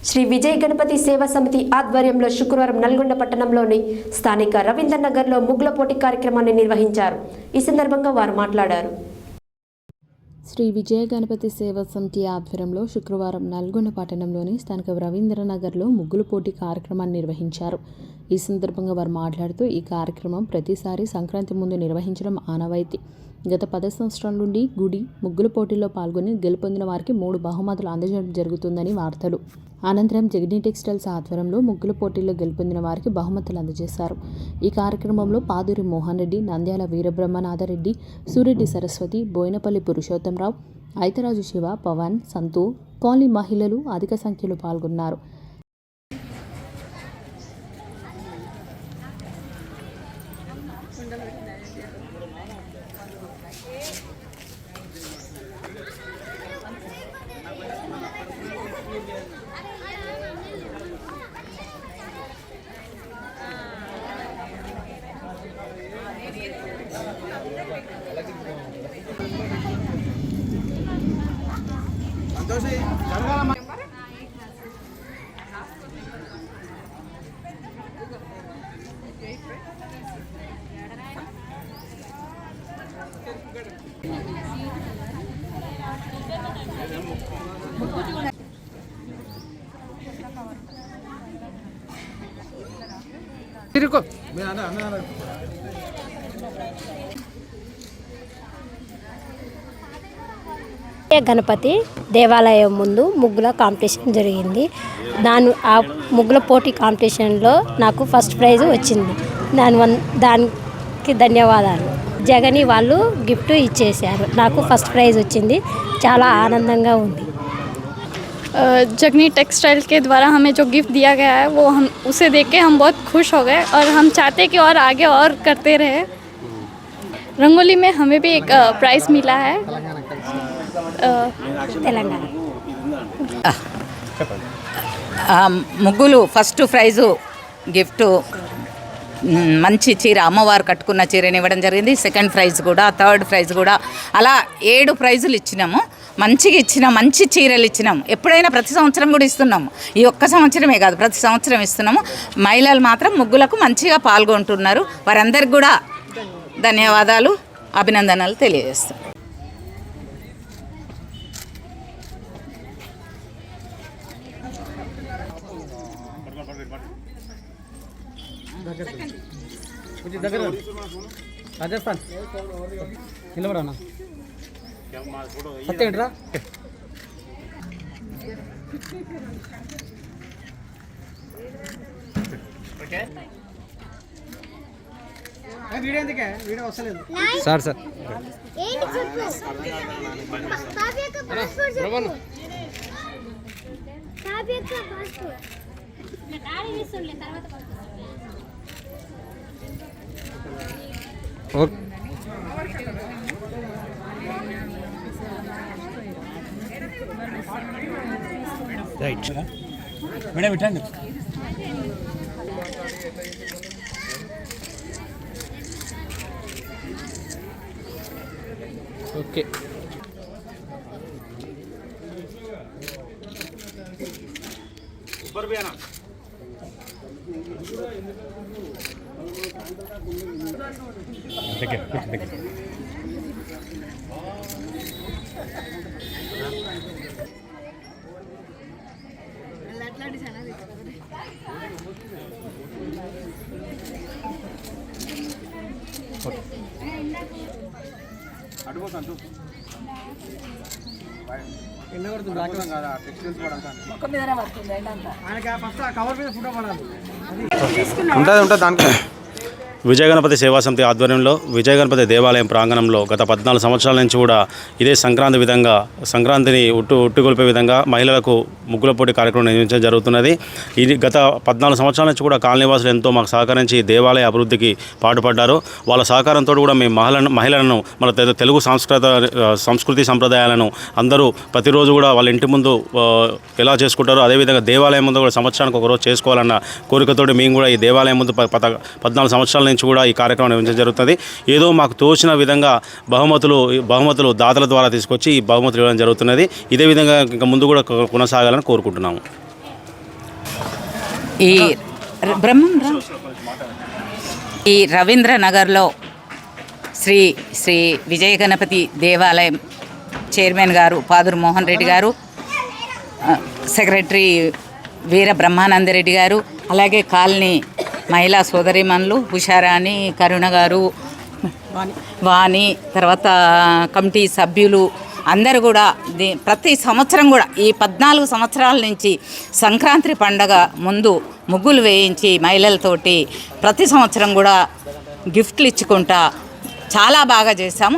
శ్రీ విజయ గణపతి సేవా సమితి ఆధ్వర్యంలో శుక్రవారం నల్గొండ పట్టణంలోని స్థానిక రవీంద్ర నగర్లో ముగ్గుల పోటీ కార్యక్రమాన్ని నిర్వహించారు. ఈ సందర్భంగా వారు మాట్లాడారు. శ్రీ విజయ గణపతి సేవా సమితి ఆధ్వర్యంలో శుక్రవారం నల్గొండ పట్టణంలోని స్థానిక రవీంద్ర నగర్లో ముగ్గుల పోటీ కార్యక్రమాన్ని నిర్వహించారు. ఈ సందర్భంగా వారు మాట్లాడుతూ ఈ కార్యక్రమం ప్రతిసారి సంక్రాంతి ముందు నిర్వహించడం ఆనవాయితీ. గత 10 సంవత్సరాల నుండి గుడి ముగ్గుల పోటీల్లో పాల్గొని గెలుపొందిన వారికి 3 బహుమతులు అందజేయడం జరుగుతుందని వార్తలు. అనంతరం జగనీ టెక్స్టైల్స్ ఆధ్వర్యంలో ముగ్గుల పోటీల్లో గెలుపొందిన వారికి బహుమతులు అందజేశారు. ఈ కార్యక్రమంలో పాదూరి మోహన్ రెడ్డి, నంద్యాల వీరబ్రహ్మనాథరెడ్డి, సూరెడ్డి సరస్వతి, బోయినపల్లి పురుషోత్తంరావు, ఐతరాజు శివ, పవన్, సంతూ, కాలనీ మహిళలు అధిక సంఖ్యలో పాల్గొన్నారు. గణపతి దేవాలయం ముందు ముగ్గుల కాంపిటీషన్ జరిగింది. ఆ ముగ్గుల పోటీ కాంపిటీషన్లో నాకు ఫస్ట్ ప్రైజ్ వచ్చింది. దానికి ధన్యవాదాలు. జగని వాళ్ళు గిఫ్ట్ ఇచ్చేశారు. నాకు ఫస్ట్ ప్రైజ్ వచ్చింది. చాలా ఆనందంగా ఉంది. जगनी टेक्सटाइल के द्वारा हमें जो गिफ्ट दिया गया है वो हम उसे देख के हम बहुत खुश हो गए और हम चाहते कि और आगे और करते रहे. रंगोली में हमें भी एक प्राइज़ मिला है. తెలంగాణ ముగ్గులు ఫస్ట్ ప్రైజు గిఫ్ట్ మంచి చీర, అమ్మవారు కట్టుకున్న చీరని ఇవ్వడం జరిగింది. సెకండ్ ప్రైజ్ కూడా, థర్డ్ ప్రైజ్ కూడా, అలా 7 ప్రైజులు ఇచ్చినాము. మంచిగా ఇచ్చినాం, మంచి చీరలు ఇచ్చినాం. ఎప్పుడైనా ప్రతి సంవత్సరం కూడా ఇస్తున్నాము. ఈ ఒక్క సంవత్సరమే కాదు, ప్రతి సంవత్సరం ఇస్తున్నాము. మహిళలు మాత్రం ముగ్గులకు మంచిగా పాల్గొంటున్నారు. వారందరికి కూడా ధన్యవాదాలు, అభినందనలు తెలియజేస్తాం. రాజస్థాన్ నిలబడన్నా సత్యంట్రా వీడియో ఎందుకే వీడియో వస్తలేదు sir sir okay right madam ఇటండి. ఓకే ऊपर भी आना. देखिए कुछ देखिए అడుగు సంతు ఎన్న పడుతుంది బ్లాక్ కదా టెక్స్టైల్స్ పడాలి మొక్క మీదనే పడుతుంది ఏంటంతా ఆయనకి ఫస్ట్ కవర్ మీద ఫోటో పడాలి ఉంటుంది దానికి. విజయ గణపతి సేవా సమితి ఆధ్వర్యంలో విజయ గణపతి దేవాలయం ప్రాంగణంలో గత 14 సంవత్సరాల నుంచి కూడా ఇదే సంక్రాంతిని ఉట్టుగొల్పే విధంగా మహిళలకు ముగ్గుల పోటీ కార్యక్రమం నిర్వహించడం జరుగుతున్నది. ఇది గత 14 సంవత్సరాల నుంచి కూడా కాలనీవాసులు ఎంతో మాకు సహకరించి దేవాలయ అభివృద్ధికి పాటుపడ్డారు. వాళ్ళ సహకారంతో కూడా మేము మహిళలను మన తెలుగు సంస్కృతి సంప్రదాయాలను అందరూ ప్రతిరోజు కూడా వాళ్ళ ఇంటి ముందు ఎలా చేసుకుంటారో అదేవిధంగా దేవాలయం ముందు కూడా సంవత్సరానికి ఒకరోజు చేసుకోవాలన్న కోరికతోటి మేము కూడా ఈ దేవాలయం ముందు 14 సంవత్సరాల నుంచి కూడా ఈ కార్యక్రమం నిర్వహించడం జరుగుతుంది. ఏదో మాకు తోచిన విధంగా బహుమతులు దాతల ద్వారా తీసుకొచ్చి ఈ బహుమతులు ఇవ్వడం జరుగుతున్నది. ఇదే విధంగా ఇంకా ముందు కూడా కొనసాగాలని కోరుకుంటున్నాము. ఈ ఈ రవీంద్ర నగర్లో శ్రీ శ్రీ విజయ గణపతి దేవాలయం చైర్మన్ గారు పాదురు మోహన్ రెడ్డి గారు, సెక్రటరీ వీర బ్రహ్మానందరెడ్డి గారు, అలాగే కాలనీ మహిళా సోదరిమణులు ఉషారాణి, కరుణ గారు, వాణి, తర్వాత కమిటీ సభ్యులు అందరూ కూడా ప్రతి సంవత్సరం కూడా ఈ 14 సంవత్సరాల నుంచి సంక్రాంతి పండగ ముందు ముగ్గులు వేయించి మహిళలతోటి ప్రతి సంవత్సరం కూడా గిఫ్ట్లు ఇచ్చుకుంటా చాలా బాగా చేశాము.